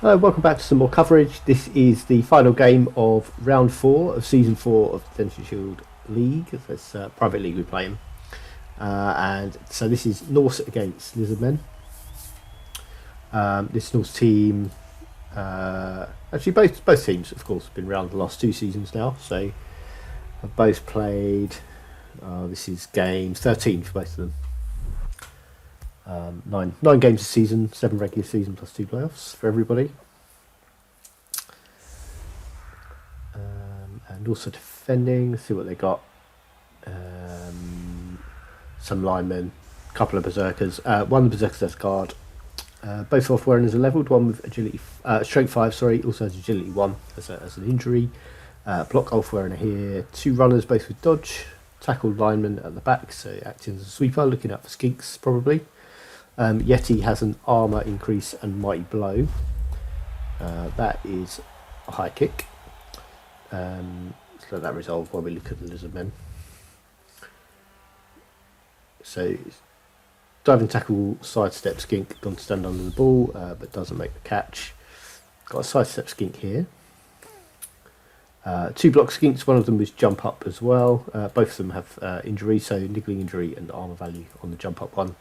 Hello, welcome back to some more coverage. This is the final game of round 4 of season 4 of the Dented Shield League. That's private league we're playing. And so this is Norse against Lizardmen. This Norse team, actually both teams, of course, have been around the last 2 seasons now. So have both played. This is game 13 for both of them. Nine games a season, 7 regular season plus 2 playoffs for everybody. And also defending, let's see what they got. Some linemen, a couple of berserkers. One berserker's death guard. Both off wearing as a leveled, one with agility, strength 5, sorry, also has agility 1 as an injury. Block off wearing here. 2 runners, both with dodge. Tackled lineman at the back, so acting as a sweeper, looking out for skinks probably. Yeti has an armour increase and mighty blow. That is a high kick. Let's let that resolve while we look at the Lizardmen. So, diving tackle, sidestep skink, gone to stand under the ball, but doesn't make the catch. Got a sidestep skink here. 2 block skinks, one of them was jump up as well. Both of them have injury, so niggling injury and armour value on the jump up one.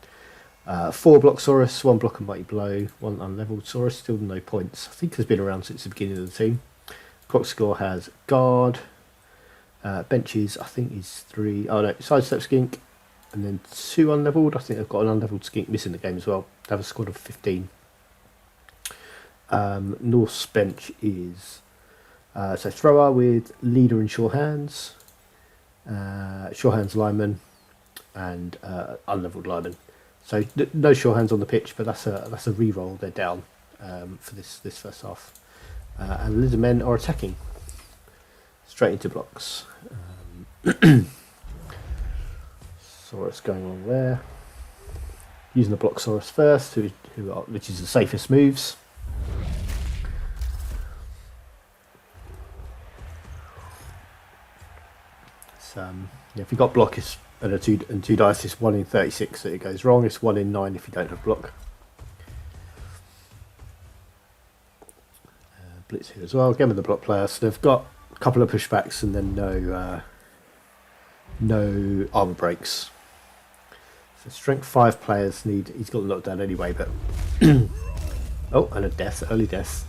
4 block Saurus, 1 block and mighty blow, 1 unlevelled Saurus, still no points. I think has been around since the beginning of the team. Croc score has guard, benches I think is 3, oh no, sidestep skink, and then 2 unlevelled. I think they've got an unlevelled skink missing the game as well. They have a squad of 15. Norse bench is so thrower with leader and sure hands lineman, and unlevelled lineman. So no sure hands on the pitch, but that's a re-roll. They're down for this first half, and the Lizardmen are attacking straight into blocks. Saurus going on there, using the block Saurus first, which is the safest moves. If you've got block, it's and 2 dice, it's 1 in 36 that it goes wrong. It's 1 in 9 if you don't have block. Blitz here as well, again with the block player. So they've got a couple of pushbacks and then no armor breaks. So strength 5 players need. He's got knocked down anyway, but oh, and a death, early death.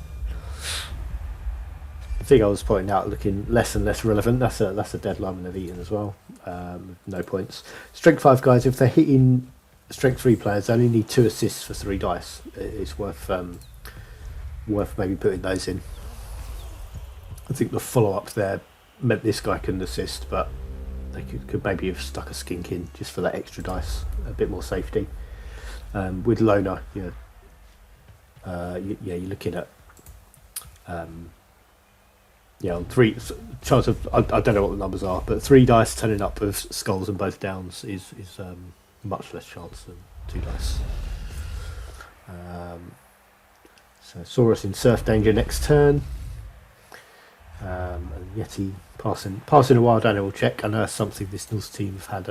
The thing I was pointing out, looking less and less relevant. That's a dead lineman they've eaten as well. No points. Strength 5 guys, if they're hitting strength 3 players, they only need 2 assists for 3 dice. It's worth maybe putting those in. I think the follow up there meant this guy couldn't assist, but they could maybe have stuck a skink in just for that extra dice, a bit more safety. With Loner, you're looking at. On 3 chance of I don't know what the numbers are, but 3 dice turning up with skulls and both downs is much less chance than 2 dice. So Saurus in surf danger next turn. And Yeti passing a wild animal check. I know that's something this Norse team have had.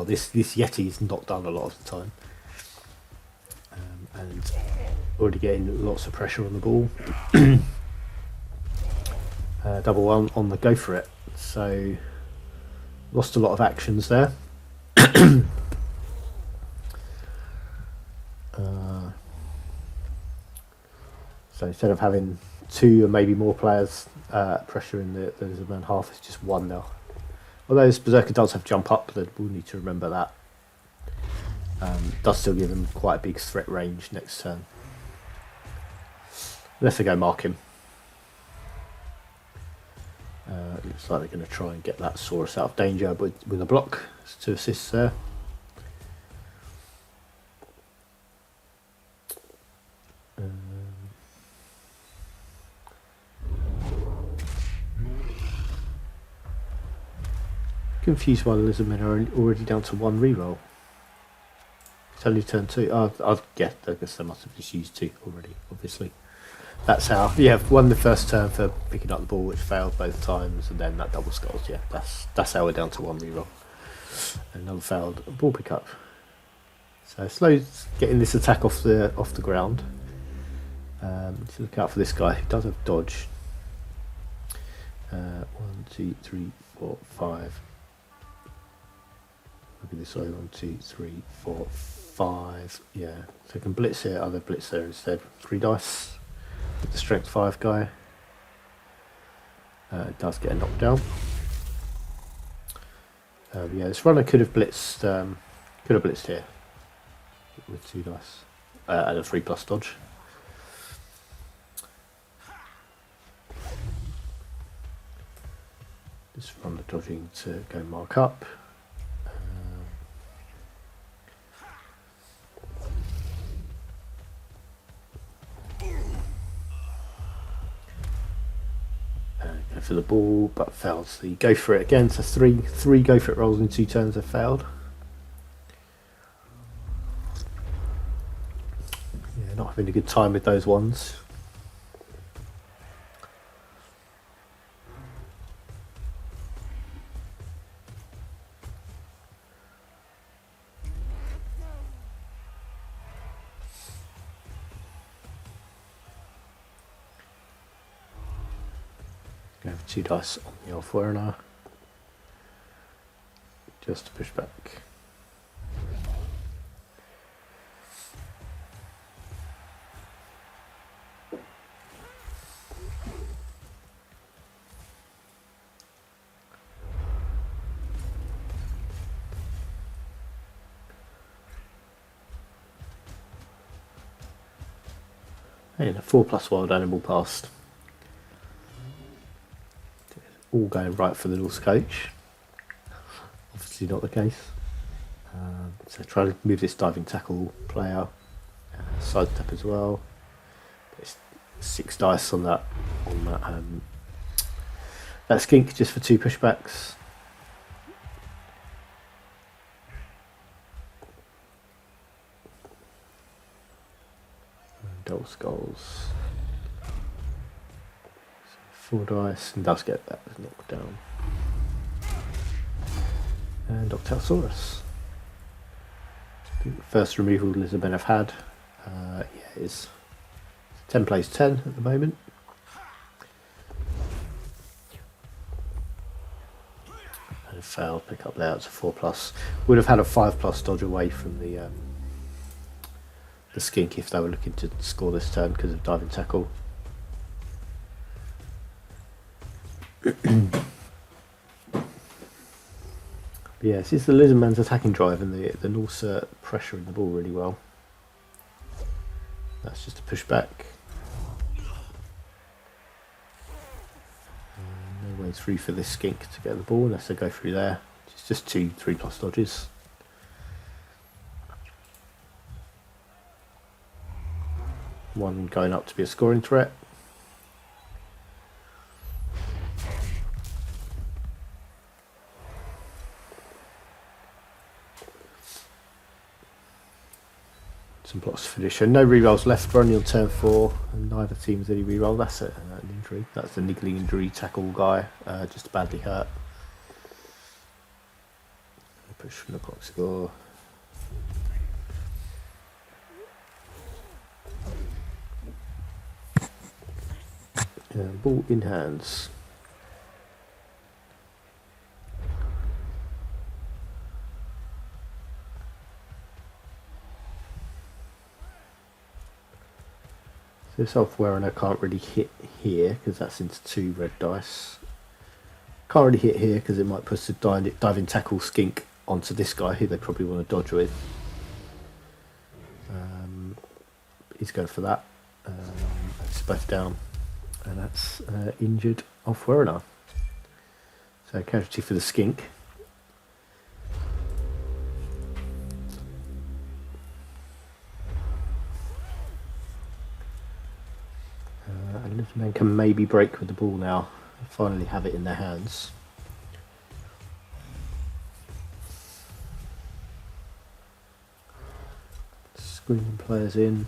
This Yeti is not done a lot of the time, and already getting lots of pressure on the ball. Double one on the go for it, so lost a lot of actions there. So instead of having 2 or maybe more players pressuring the Lizardman half, it's just 1 now. Although this Berserker does have jump up, we'll need to remember that. Does still give them quite a big threat range next turn. Unless they go mark him. Looks like they're going to try and get that Saurus out of danger with a block. There's 2 assists there. Confused why the Lizardmen are already down to 1 reroll. It's only turn 2. I guess they must have just used 2 already, obviously. That's how you have won the first turn for picking up the ball, which failed both times, and then that double skulls. Yeah, that's how we're down to 1 reroll. Another failed ball pickup. So slow getting this attack off the ground. So look out for this guy. He does have dodge. 1, 2, 3, 4, 5. Maybe this way. 1, 2, 3, 4, 5. Yeah. So I can blitz here. Other blitz there instead. 3 dice. With the strength 5 guy. It does get a knockdown. Yeah, this runner could have blitzed. Here with 2 dice and a 3+ dodge. Just run the dodging to go mark up. Go for the ball, but failed. So you go for it again. So three go for it rolls in 2 turns have failed. Yeah, not having a good time with those ones. Go for 2 dice on the Elf Werner. Just to push back. And a 4+ wild animal passed. All going right for the Norse coach. Obviously not the case. So try to move this diving tackle player. Side step as well. It's 6 dice on that that skink just for 2 pushbacks. Double skulls. 4 dice and does get that knocked down. And Octosaurus. First removal Lizardmen have had. Yeah, it's 10 plays 10 at the moment. And it failed. Pick up there. It's a 4+. Would have had a 5+ dodge away from the skink if they were looking to score this turn because of diving tackle. Yeah, this is the Lizardman's attacking drive and the Norse pressuring the ball really well. That's just a push back. No way through for this skink to get the ball unless they go through there. It's just 2 3+ dodges. One going up to be a scoring threat. Some blocks to finish. And no rerolls left. We're only on turn 4, and neither team has any reroll. That's it. An injury. That's the niggling injury tackle guy, just badly hurt. Push from the clock score. Ball in hands. So software and I can't really hit here because that's into 2 red dice. Can't really hit here because it might push the diving tackle skink onto this guy who they probably want to dodge with. He's going for that. It's both down. And that's injured off Werner. So casualty for the skink. And Lizardmen can maybe break with the ball now. They finally have it in their hands. Screening players in.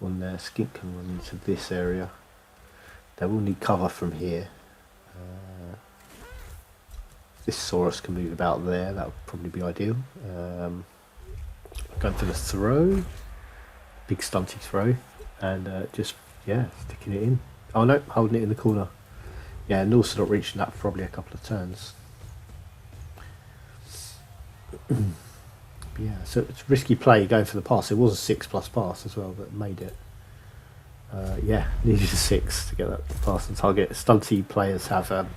One there, skink can run into this area. They will need cover from here. This Saurus can move about there, that would probably be ideal. Going for the throw. big stunty throw, and just sticking it in. Oh no, holding it in the corner. Yeah, Norse not reaching that for probably a couple of turns. Yeah, so it's risky play going for the pass. It was a 6+ pass as well that made it. Needed a 6 to get that pass on target. Stunty players have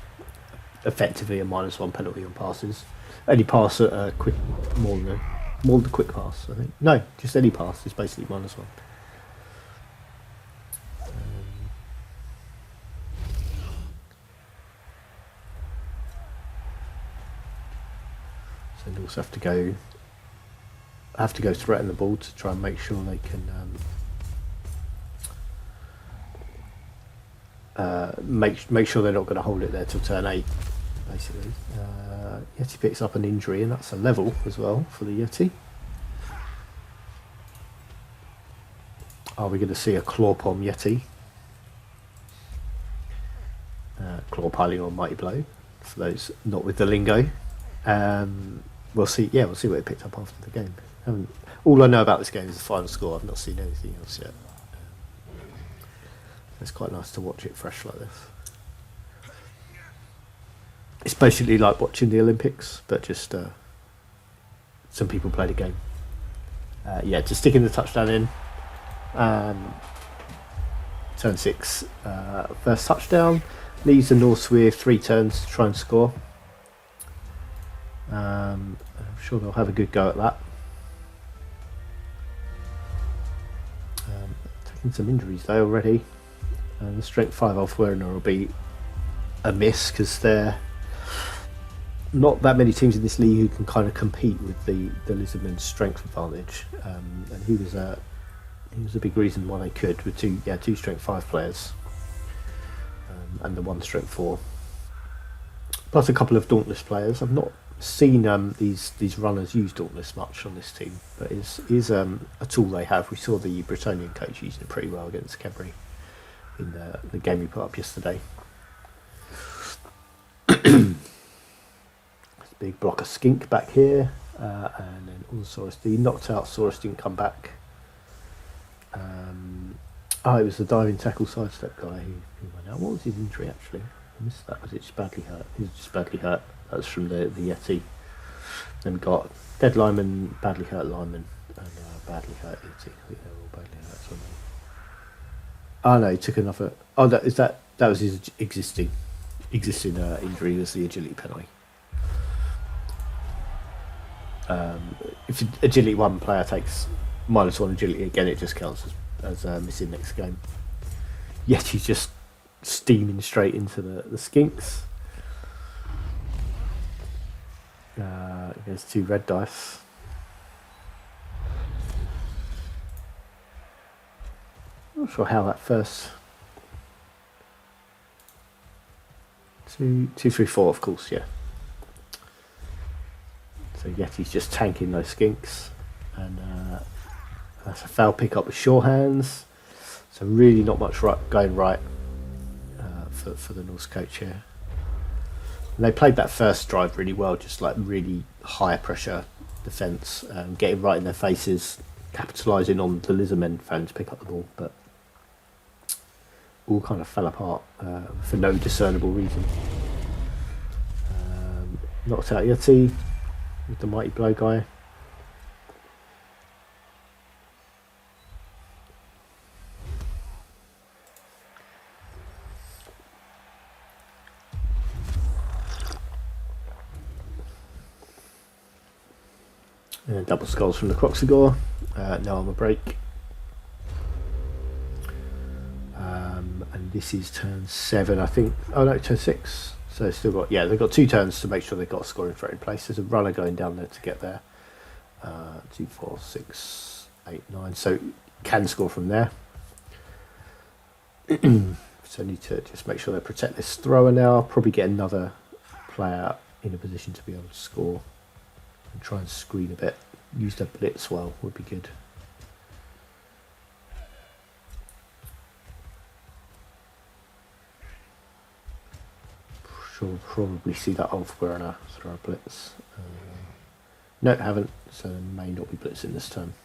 effectively a -1 penalty on passes. Any pass at a quick, more than the quick pass, I think. No, just any pass is basically -1. So they also have to go threaten the ball to try and make sure they can make sure they're not going to hold it there till turn 8. Basically, Yeti picks up an injury, and that's a level as well for the Yeti. Are we going to see a claw palm Yeti? Claw piling on mighty blow for those not with the lingo. We'll see. Yeah, we'll see what it picked up after the game. All I know about this game is the final score. I've not seen anything else yet. It's quite nice to watch it fresh like this. It's basically like watching the Olympics, but just some people play the game. Just sticking the touchdown in. Turn 6, first touchdown. Leaves the Norse with 3 turns to try and score. I'm sure they'll have a good go at that. Taking some injuries though already. The strength 5 off Werner will be a miss because they're not that many teams in this league who can kind of compete with the Lizardmen's strength advantage, and he was a big reason why they could with two strength 5 players, and the 1 strength 4, plus a couple of Dauntless players. I've not seen these runners use Dauntless much on this team, but it is a tool they have. We saw the Bretonian coach using it pretty well against Kebri in the game we put up yesterday. Big block of skink back here, and then Saurus D knocked out. Saurus didn't come back. It was the diving tackle sidestep guy who went out. What was his injury actually? I missed that. Was it just badly hurt? He was just badly hurt. That was from the Yeti. Then we got dead lineman, badly hurt lineman, and badly hurt Yeti. I think they were all badly hurt. Oh no, he took another. Oh, that was his existing injury. Was the agility penalty. If agility 1 player takes -1 agility again, it just counts as missing next game. Yet he's just steaming straight into the skinks. There's 2 red dice. Not sure how that first 2, 3, 4, of course, yeah. So Yeti's just tanking those skinks, and that's a foul pick up with sure hands. So really not much going right for the Norse coach here. And they played that first drive really well, just like really high pressure defence, getting right in their faces, capitalising on the Lizardmen fans to pick up the ball, but all kind of fell apart for no discernible reason. Knocked out Yeti with the mighty blow guy. And double skulls from the Croxigore. No armor break. And this is turn 7, I think. Oh no, turn 6. So they've still got, they've got 2 turns to make sure they've got a scoring threat in place. There's a runner going down there to get there. 2, 4, 6, 8, 9. So can score from there. So need to just make sure they protect this thrower now. Probably get another player in a position to be able to score and try and screen a bit. Use their blitz well would be good. We'll probably see that Ulfwear and throw a blitz. No, haven't, so they may not be blitzing this turn.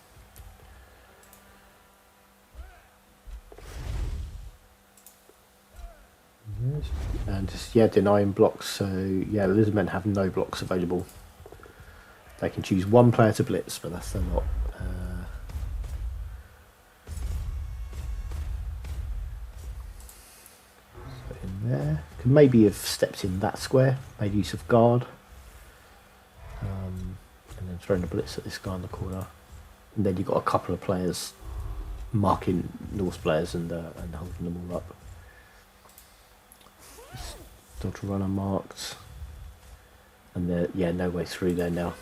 and just denying blocks. So yeah, the Lizardmen have no blocks available. They can choose one player to blitz, but that's a lot. So in there, can maybe have stepped in that square, made use of guard, and then thrown a blitz at this guy in the corner. And then you've got a couple of players marking Norse players and holding them all up. Dodge runner marked, and no way through there now.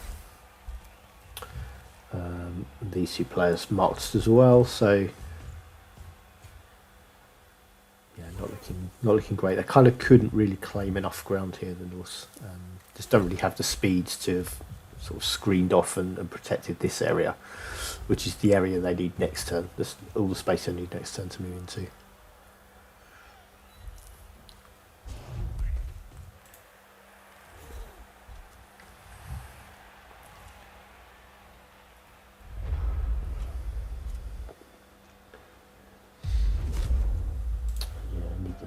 These two players marked as well, so yeah, not looking great. They kind of couldn't really claim enough ground here. The Norse just don't really have the speed to have sort of screened off and protected this area, which is the area they need next turn. All the space they need next turn to move into.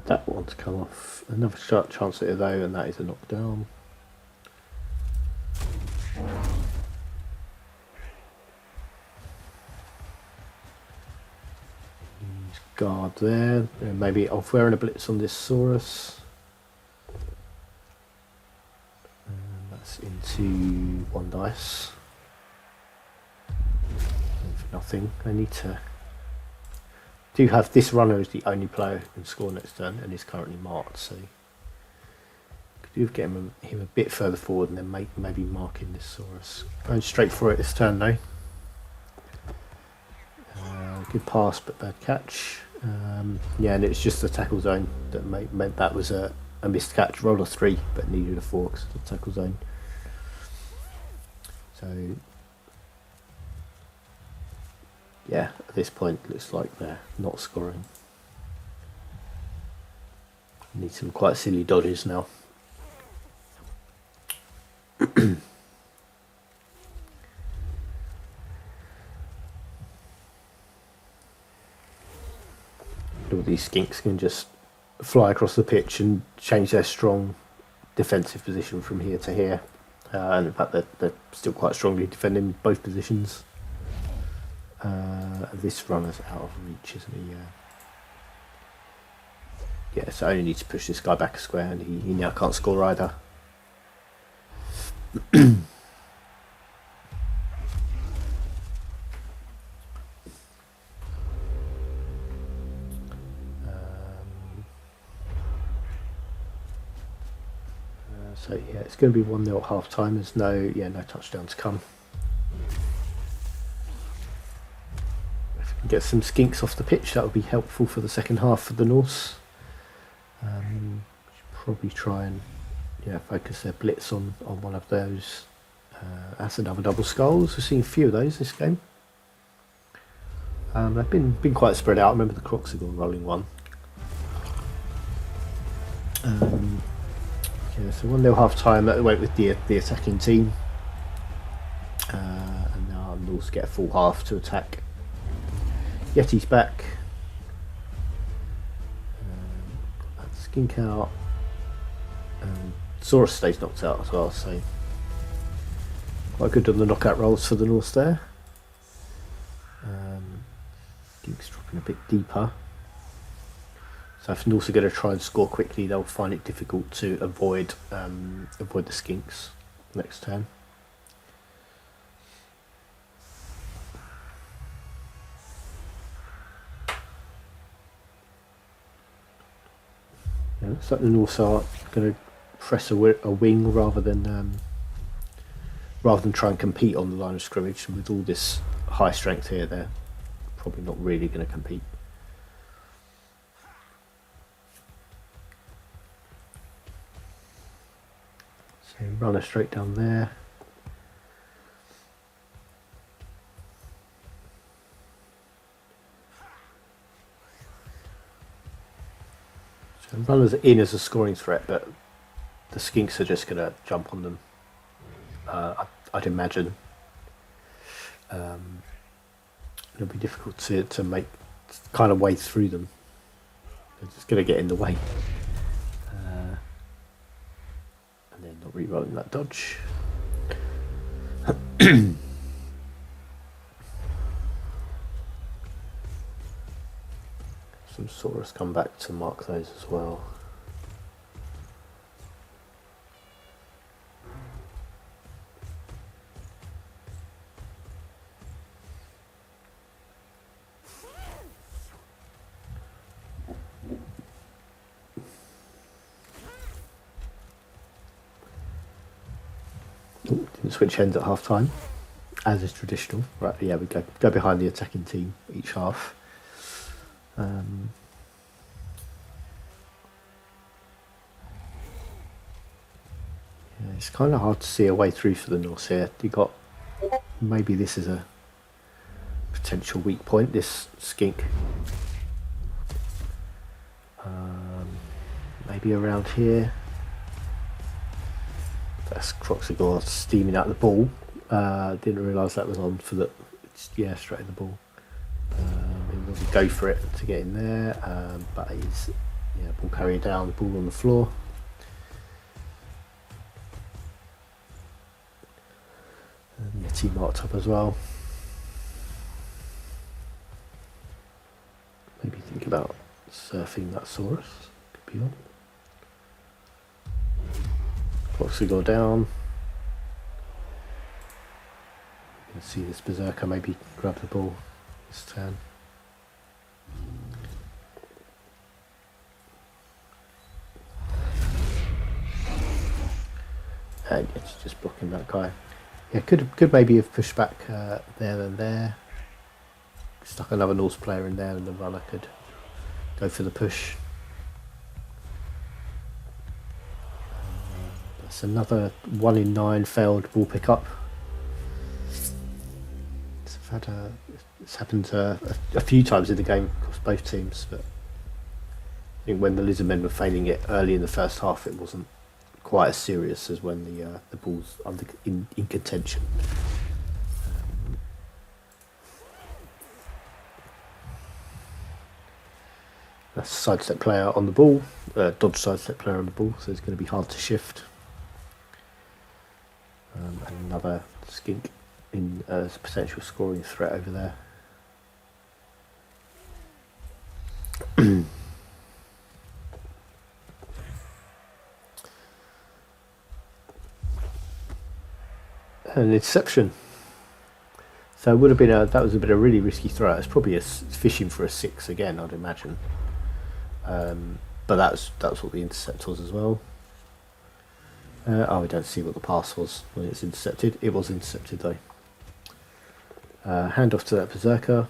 That one to come off. Another shot chance at it though, and that is a knockdown. Use guard there. And maybe off wearing a blitz on this Saurus. And that's into one dice. And for nothing. I need to. Do have this runner as the only player who can score next turn and is currently marked, so could do with getting him a bit further forward and then maybe marking this Saurus. Going straight for it this turn though. Good pass but bad catch. Yeah, and it's just the tackle zone that meant that was a missed catch. Roll a 3 but needed a 4 because of the tackle zone. So yeah, at this point looks like they're not scoring. Need some quite silly dodges now. All these skinks can just fly across the pitch and change their strong defensive position from here to here. And in fact they're still quite strongly defending both positions. This runner's out of reach, isn't he? Yeah, so I only need to push this guy back a square and he now can't score either. So yeah, it's going to be 1-0 at half time. There's no touchdown to come. Get some skinks off the pitch, that would be helpful for the second half for the Norse. Should probably try and focus their blitz on one of those. That's another double skulls. We've seen a few of those this game. They've been quite spread out. I remember the Crocs have got rolling one. So 1-0 half time. That went with the attacking team, and now Norse get a full half to attack. Yeti's back. Skink out. Saurus stays knocked out as well, so quite good on the knockout rolls for the Norse there. Skink's dropping a bit deeper. So if Norse are going to try and score quickly, they'll find it difficult to avoid the skinks next turn. Yeah, looks like the Norse are going to press a wing rather than try and compete on the line of scrimmage. And with all this high strength here, they're probably not really going to compete. So runner straight down there. So runners are in as a scoring threat, but the skinks are just going to jump on them. I'd imagine. It'll be difficult to make kind of way through them. They're just going to get in the way. Rerolling that dodge. Some Saurus come back to mark those as well. Didn't switch ends at half time, as is traditional. Right, yeah, we go behind the attacking team each half. Yeah, it's kind of hard to see a way through for the Norse here. You got, maybe this is a potential weak point, this skink. Maybe around here. That's Croxigore steaming out the ball. Didn't realise that was on for the, yeah, straight in the ball. He wants to go for it to get in there, but he's, yeah, ball carrier down, ball on the floor. And Yeti marked up as well. Maybe think about surfing that Saurus. Could be on. Croxigore down. You can see this Berserker maybe grab the ball this turn. And it's just blocking that guy. Yeah, could maybe have pushed back there and there. Stuck another Norse player in there, and the runner could go for the push. That's another 1 in 9 failed ball pickup. It's happened a few times in the game across both teams, but I think when the Lizardmen were failing it early in the first half, it wasn't quite as serious as when the ball's in contention. That's a sidestep player on the ball, dodge sidestep player on the ball, so it's going to be hard to shift. And another skink in as a potential scoring threat over there. An interception. So it would have been that was a bit of a really risky throw. It's probably fishing for a 6 again, I'd imagine. But that's what the intercept was as well. We don't see what the pass was when it's intercepted. It was intercepted though. Hand off to that Berserker.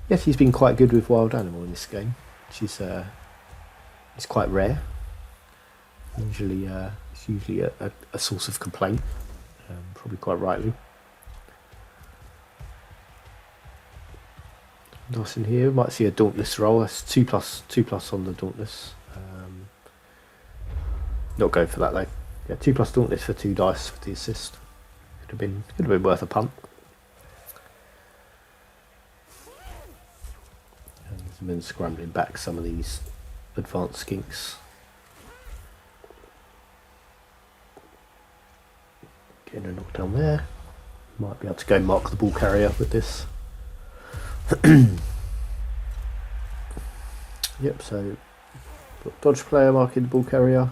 Yes, he's been quite good with wild animal in this game, which is it's quite rare. Usually, it's usually a source of complaint, probably quite rightly. Nice in here. Might see a Dauntless roll. That's 2+ on the Dauntless. Not going for that though. Yeah, 2+ Dauntless for 2 dice for the assist. Could have been worth a punt. And there's been scrambling back some of these advanced skinks. Getting a knockdown there. Might be able to go mark the ball carrier with this. Yep, so got dodge player marking the ball carrier.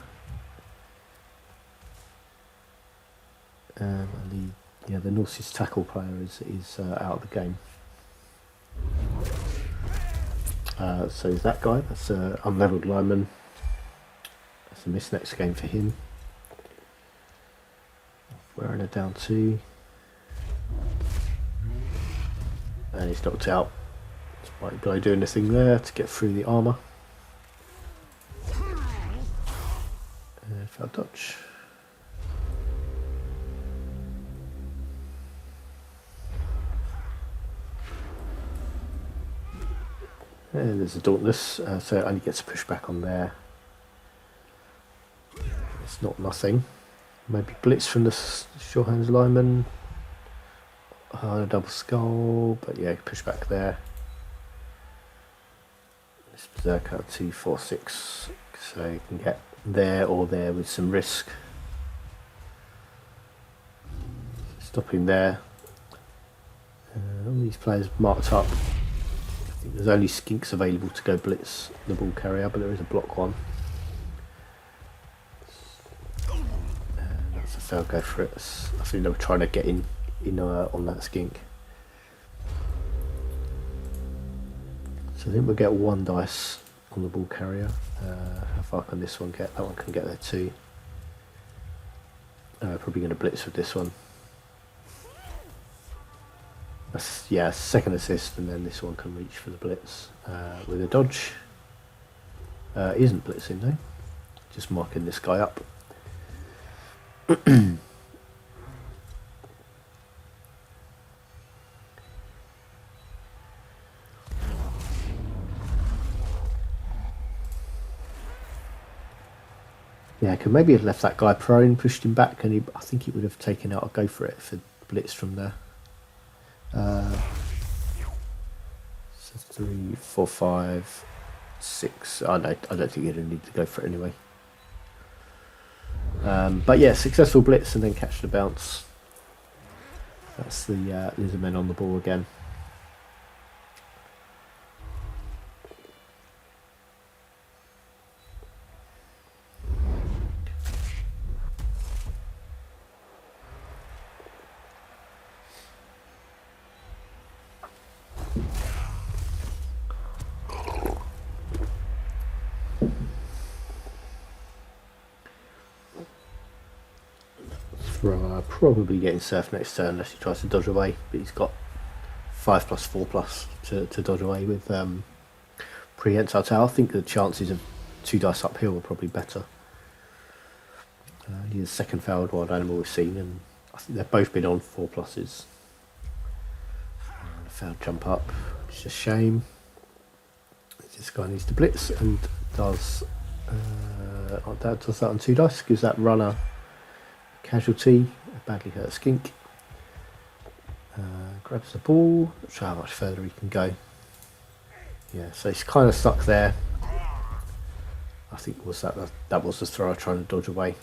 And the Norse's tackle player is out of the game. So is that guy? That's an unlevelled lineman. That's a miss next game for him. Wearing a down 2. And he's knocked out. Might be doing the thing there to get through the armour. Failed dodge. And there's a Dauntless, so it only gets a push back on there. It's not nothing. Maybe blitz from the Shorthands lineman. A double skull, but yeah, push back there. This Berserker 2, 4, 6, so you can get there or there with some risk. Stopping there. All these players marked up. I think there's only skinks available to go blitz the ball carrier, but there is a block one. And that's a fail, go for it. I think they were trying to get in on that skink. So I think we'll get 1 dice on the ball carrier. How far can this one get? That one can get there too. Probably going to blitz with this one. That's, yeah, second assist, and then this one can reach for the blitz with a dodge. Isn't blitzing though, just marking this guy up. Yeah, I could maybe have left that guy prone, pushed him back, and I think he would have taken out a go for it if it blitzed from there. So 3, 4, 5, 6. Oh no, I don't think you'd need to go for it anyway. But yeah, successful blitz and then catch the bounce. That's the Lizardmen on the ball again. Probably getting surf next turn unless he tries to dodge away, but he's got 5+4+ to dodge away with prehensile tail. I think the chances of 2 dice uphill are probably better. He's the second failed wild animal we've seen, and I think they've both been on 4+. Failed jump up, which is a shame. This guy needs to blitz and does that on 2 dice, gives that runner casualty, a badly hurt skink. Grabs the ball, not sure how much further he can go. Yeah, so he's kind of stuck there. I think that was the thrower trying to dodge away.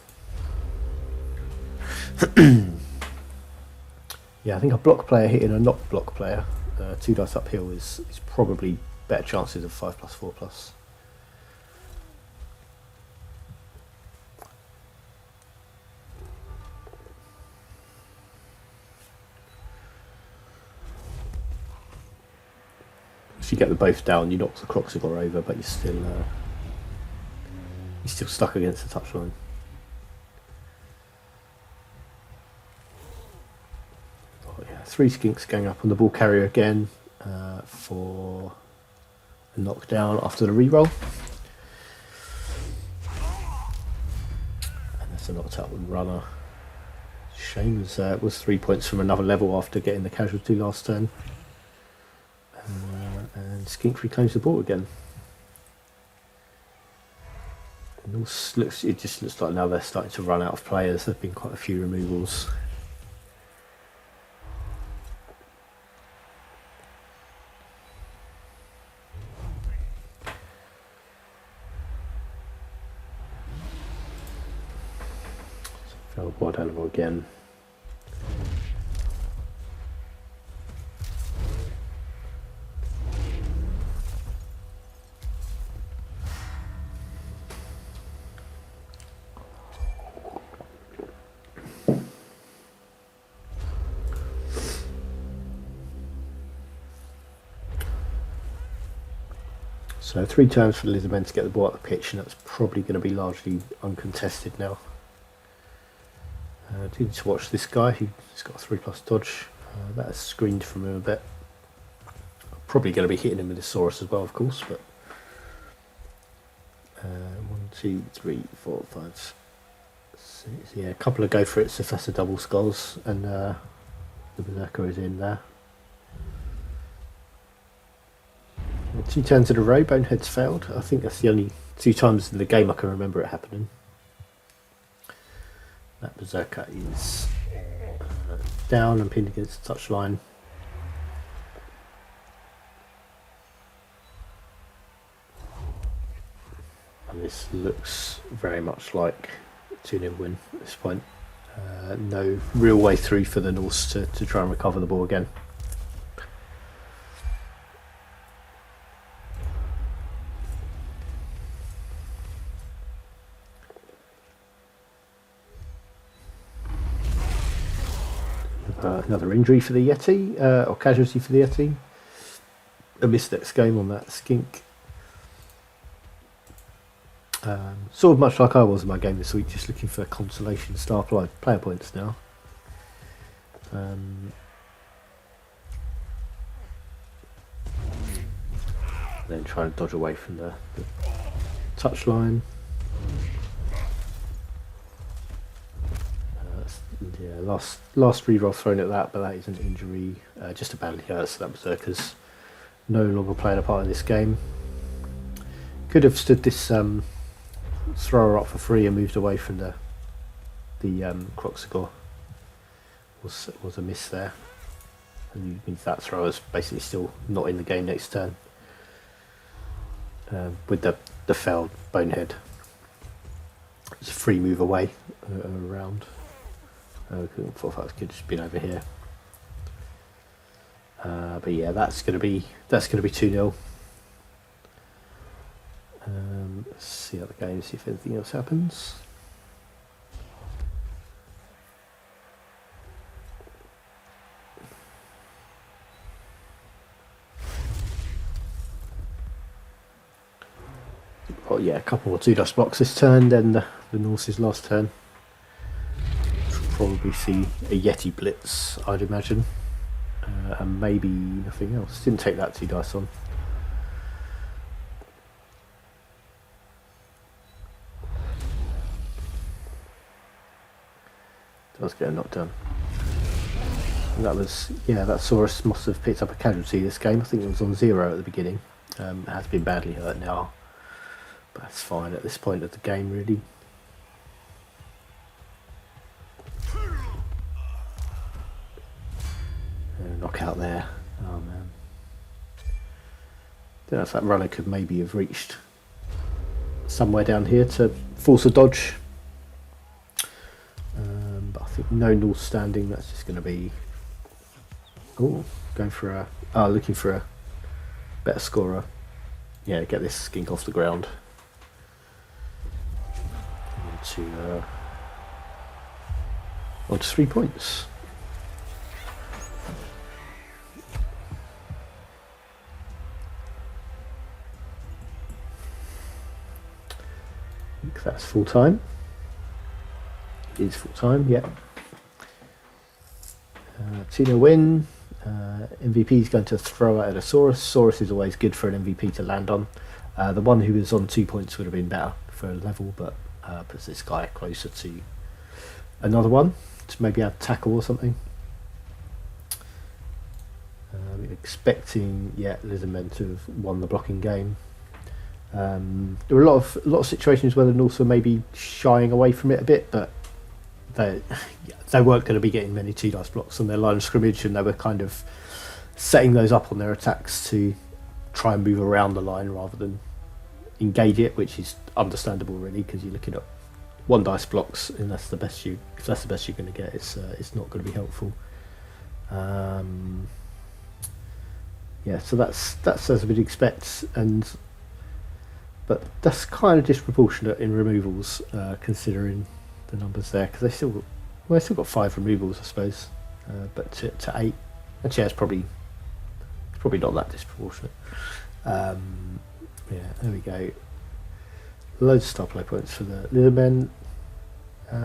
Yeah, I think a block player hitting a not block player, 2 dice uphill is probably better chances of 5+4+. If you get them both down, you knock the Croxigor over, but you're still stuck against the touchline. Oh yeah, 3 skinks gang up on the ball carrier again for a knockdown after the reroll. And that's a knocked out runner. Shame it was 3 points from another level after getting the casualty last turn. And skink reclaims the ball again. And it just looks like now they're starting to run out of players. There have been quite a few removals. Failed wild animal again. So 3 turns for the Lizardmen to get the ball up the pitch, and that's probably going to be largely uncontested now. Do need to watch this guy, he's got a 3+ dodge. That has screened from him a bit. Probably going to be hitting him with the Saurus as well, of course, but 1, 2, 3, 4, 5, 6. Yeah, a couple of go for it, so that's a double skulls, and the Berserker is in there. 2 turns in a row, Bonehead's failed. I think that's the only 2 times in the game I can remember it happening. That Berserker is down and pinned against the touchline. looks very much like 2-0 win at this point. No real way through for the Norse to try and recover the ball again. Another injury for the Yeti, or casualty for the Yeti. A missed next game on that skink. Sort of much like I was in my game this week, just looking for consolation star player points now. Then try and dodge away from the touchline. Yeah, last reroll thrown at that, but that is an injury, just a badly hurt, so that Berserker's no longer playing a part in this game. Could have stood this thrower up for free and moved away from the Croxagore. Was a miss there, and means that thrower's basically still not in the game next turn. With the failed bonehead, it's a free move away around. I thought that could just been over here, but yeah, that's going to be 2-0. Let's see how the game, see if anything else happens. Oh yeah, a couple more 2-dice blocks this turn, then the Norse's last turn. Probably see a Yeti blitz, I'd imagine, and maybe nothing else. Didn't take that 2 dice on. Does get a knockdown. That was, yeah, that Saurus must have picked up a casualty this game. I think it was on 0 at the beginning. It has been badly hurt now, but that's fine at this point of the game, really. Knockout there. Oh man. Don't know if that runner could maybe have reached somewhere down here to force a dodge. But I think no Norse standing. That's just going to be. Oh, going for a. Looking for a better scorer. Yeah, get this skink off the ground. On to 3 points. That's full time. It is full time, yeah. 2-0 win. MVP is going to throw out a Saurus. Saurus is always good for an MVP to land on. The one who was on 2 points would have been better for a level, but puts this guy closer to another one to maybe add tackle or something. Expecting, Lizardmen to have won the blocking game. There were a lot of situations where the Norse were maybe shying away from it a bit, but they weren't going to be getting many 2-dice blocks on their line of scrimmage, and they were kind of setting those up on their attacks to try and move around the line rather than engage it, which is understandable really, because you're looking at 1-dice blocks, and if that's the best you're going to get, it's not going to be helpful. So that's as we'd expect, but that's kind of disproportionate in removals, considering the numbers there, because they still got 5 removals, I suppose, but to 8, actually, it's probably not that disproportionate. There we go. Loads of star play points for the Lizardmen,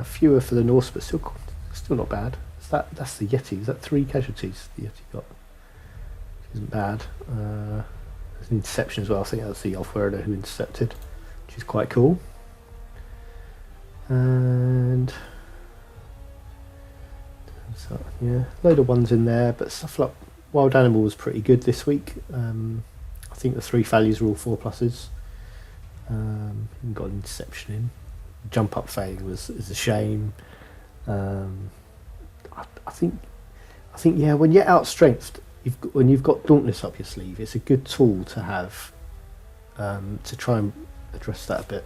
fewer for the Norse, but still not bad. That's the Yeti. Is that 3 casualties the Yeti got? Which isn't bad. There's an interception as well. I think that's the Alfwerda who intercepted, which is quite cool. And so, load of ones in there, but stuff like Wild Animal was pretty good this week. I think the 3 values were all 4+. Got an interception in. Jump up failing is a shame. I think when you're outstrengthed, when you've got Dauntless up your sleeve, it's a good tool to have, to try and address that a bit.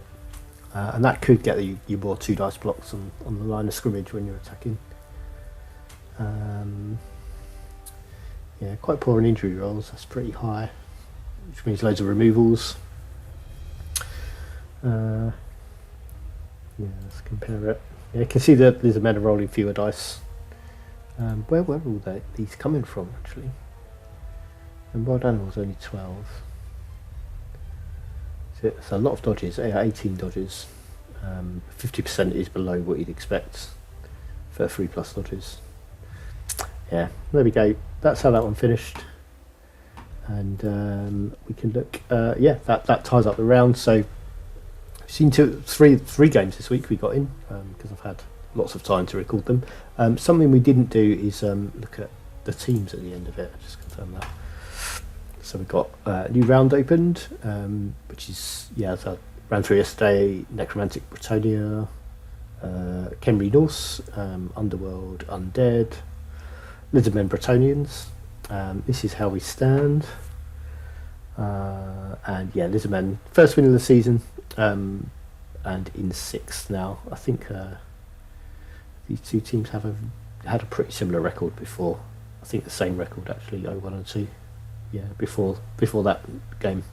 and that could get you more 2 dice blocks on the line of scrimmage when you're attacking. Yeah, quite poor in injury rolls. That's pretty high, which means loads of removals. Yeah, let's compare it. Yeah, you can see that Lizardmen are rolling fewer dice. Where were all these coming from, actually? And wild animals only 12. So it's a lot of dodges. 18 dodges. 50% is below what you'd expect for 3+ dodges. Yeah, there we go. That's how that one finished. And we can look. Yeah, that ties up the round. So we've seen three games this week we got in because I've had lots of time to record them. Something we didn't do is look at the teams at the end of it. Just confirm that. So we've got a new round opened, which is, as I ran through yesterday, Necromantic Britannia, Khemri Norse, Underworld Undead, Lizardmen Bretonians. This is how we stand. And yeah, Lizardmen, first win of the season, and in 6th now. I think these two teams had a pretty similar record before. I think the same record actually, 0-1 and 2. Yeah, before that game.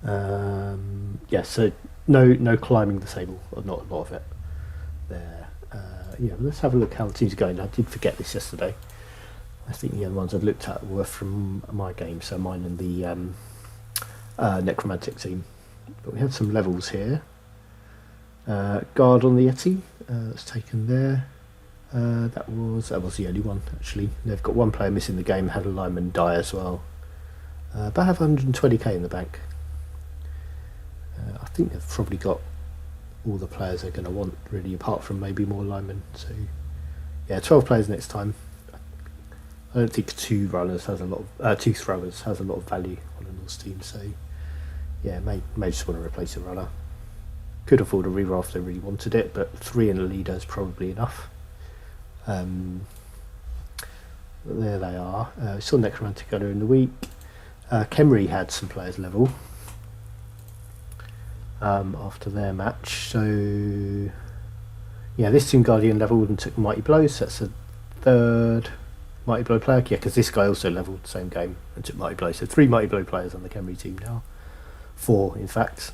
Yeah, so no climbing the table, or not a lot of it there. Yeah, let's have a look how the teams are going. I did forget this yesterday. I think the other ones I've looked at were from my game, so mine and the Necromantic team. But we had some levels here. Guard on the Yeti, that's taken there. That was the only one actually. They've got one player missing the game, had a lineman die as well. But I have 120k in the bank. I think they've probably got all the players they're going to want really, apart from maybe more linemen. So yeah, 12 players next time. I don't think 2 runners has a lot of 2 throwers has a lot of value on a Norse team. So yeah, may just want to replace a runner. Could afford a reroll if they really wanted it, but 3 in a leader is probably enough. There they are. Saw Necromantic earlier in the week. Khemri had some players level after their match. So yeah, this team Guardian leveled and took Mighty Blows. So that's a 3rd Mighty Blow player. Yeah, because this guy also leveled the same game and took Mighty Blow. So 3 Mighty Blow players on the Khemri team now. 4 in fact.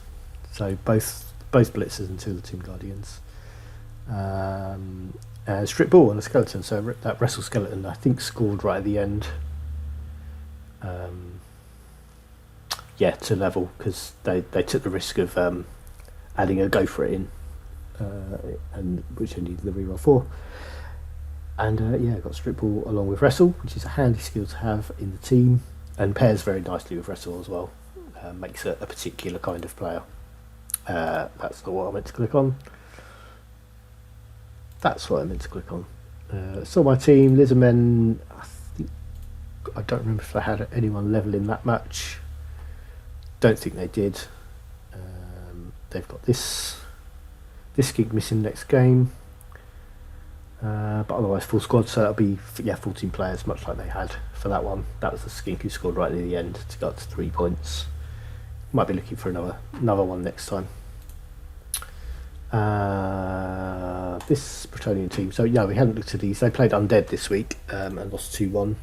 So both Blitzers and 2 of the Team Guardians. Strip ball and a skeleton, so that wrestle skeleton I think scored right at the end. Yeah, to level because they took the risk of adding a go for it in, and which I needed the reroll for. And yeah, got strip ball along with wrestle, which is a handy skill to have in the team, and pairs very nicely with wrestle as well. Makes a particular kind of player. That's not what I meant to click on. That's what I meant to click on. So my team, Lizardmen, I don't remember if they had anyone level in that match. Don't think they did. They've got this gig missing next game. But otherwise full squad, so that'll be 14 players, much like they had for that one. That was the skink who scored right at the end to go up to 3 points. Might be looking for another one next time. This Bretonian team, so yeah, we hadn't looked at these. They played Undead this week and lost 2-1.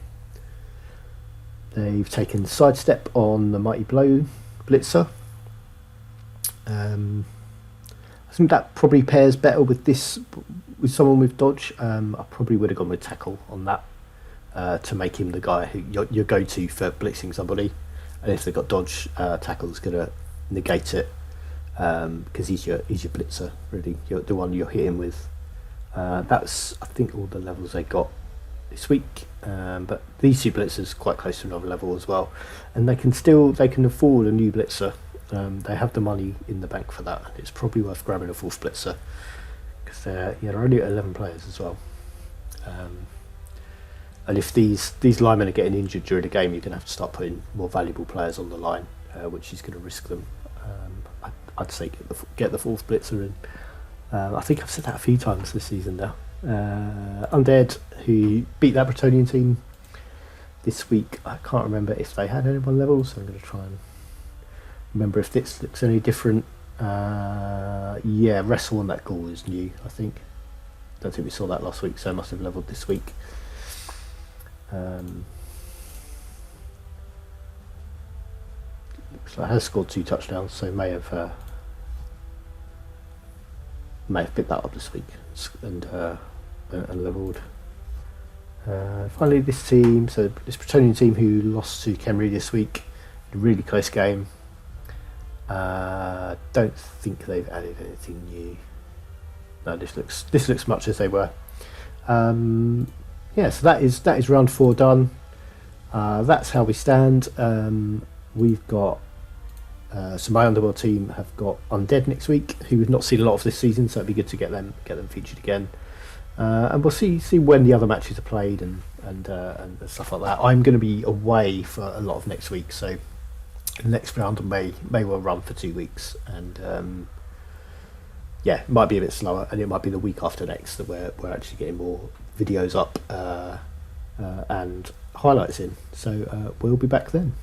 They've taken sidestep on the Mighty Blow Blitzer. I think that probably pairs better with someone with dodge. I probably would have gone with tackle on that to make him the guy who your go-to for blitzing somebody. And if they've got dodge, tackle's going to negate it. Because he's your blitzer, really, the one you're hitting with. That's I think all the levels they got this week. But these 2 blitzers quite close to another level as well, and they can afford a new blitzer. They have the money in the bank for that. It's probably worth grabbing a 4th blitzer because they're only at 11 players as well. And if these linemen are getting injured during the game, you're going to have to start putting more valuable players on the line, which is going to risk them. I'd say get the 4th blitzer in. I think I've said that a few times this season now. Undead, who beat that Bretonian team this week. I can't remember if they had anyone level, so I'm going to try and remember if this looks any different. Yeah, Wrestle on that Ghoul is new, I think. Don't think we saw that last week, so I must have levelled this week. Looks like it has scored 2 touchdowns, so may have picked that up this week and levelled. Finally, this team, so this Bretonian team who lost to Kemri this week, a really close game. Don't think they've added anything new. No, this looks much as they were. Yeah, so that is round 4 done. That's how we stand. We've got so my Underworld team have got Undead next week, who we've not seen a lot of this season, so it'd be good to get them featured again. And we'll see when the other matches are played and stuff like that. I'm going to be away for a lot of next week, so the next round may well run for 2 weeks, and yeah, it might be a bit slower, and it might be the week after next that we're actually getting more videos up and highlights in. So we'll be back then.